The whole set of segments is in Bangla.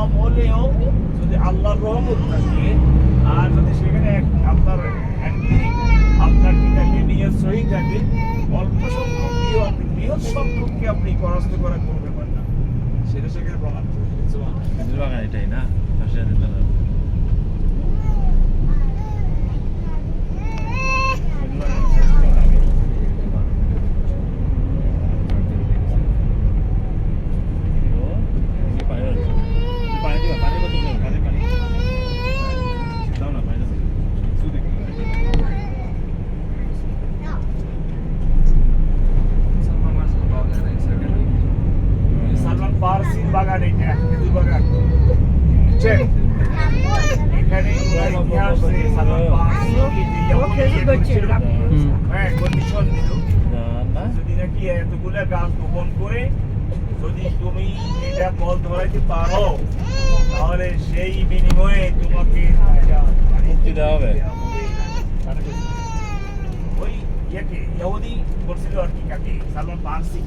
কম হলেও যদি আল্লাহর রহমত থাকে আর যদি সেখানে আপনার আপনার কি থাকে নিয়ত সহি থাকে, অল্প সংখ্যক দিয়েও আপনি বৃহৎ সংখ্যককে আপনি পরাস্ত করার কোনো ব্যাপার না। সেটা সেখানে প্রমাণ বাগান এটাই না পাশে সালমান ফারসির বাগান, এটা খেজুর বাগান বুঝছেন? এখানে ইতিহাস সালমান ফারসি হ্যাঁ কন্ডিশন দিল যদি নাকি এতগুলা গাছ রোপণ করে যদি তুমি এটা ফল ধরাইতে পারো তাহলে সেই বিনিময়ে তোমাকে মুক্তি দেওয়া হবে। ওই ইয়াকে ইহুদি বলছিল আর কি, কাকে সালমান ফারসি,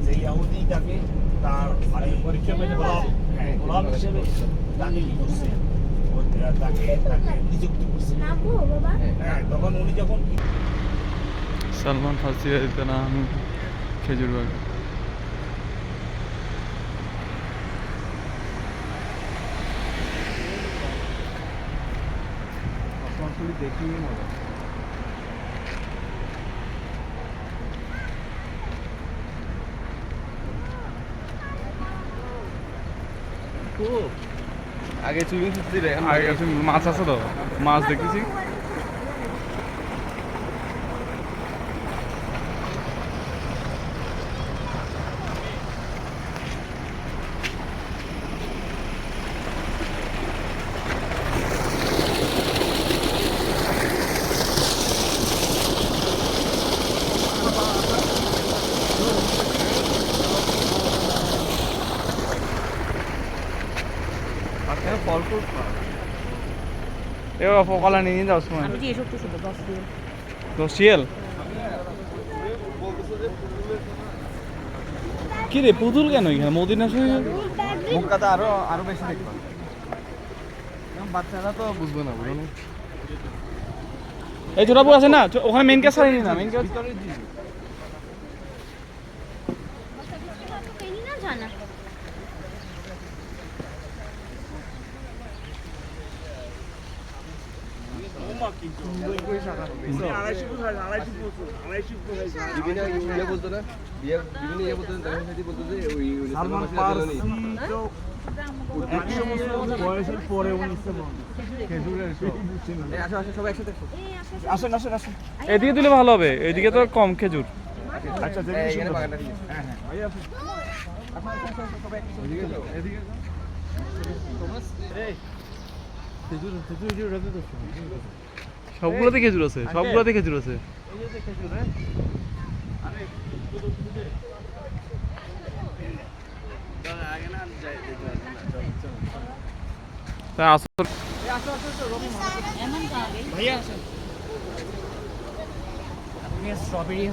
সেই ইহুদি তাকে তার মানে পরীক্ষা পেতে গোলাম হিসেবে তাকে কি করছে, তাকে নিযুক্ত করছে। হ্যাঁ তখন উনি যখন সালমান ফার্সি নাম খেজুর বাগান। দেখিনি মজা আগে চুইং ছিল, আগে কাছে মাছ আছে তো, মাছ দেখেছি। ফল ফ্রুট এবার কলা নিয়ে যাও সময় আমি যে এসব তো শুধু দশ দিয়ে রসিয়েল কি রে পুতুল কেন এখানে মদিনা শরীফ মুখটা আরো আরো বেশি দেখবা, বাচ্চারা তো বুঝবে না, বুঝলো না। এই ছোটাবু আছে না ওখানে মেন ক্যাশ ছাড়িনি না, মেন ক্যাশ জানা বয়সের পরে আসেন আসেন আসেন। এদিকে দিলে ভালো হবে, এদিকে তো কম খেজুর। আচ্ছা সবগুলোতে খেজুর আছে, সবগুলোতে খেজুর আছে। এমন তো আগে ভাইয়া স্ট্রবেরি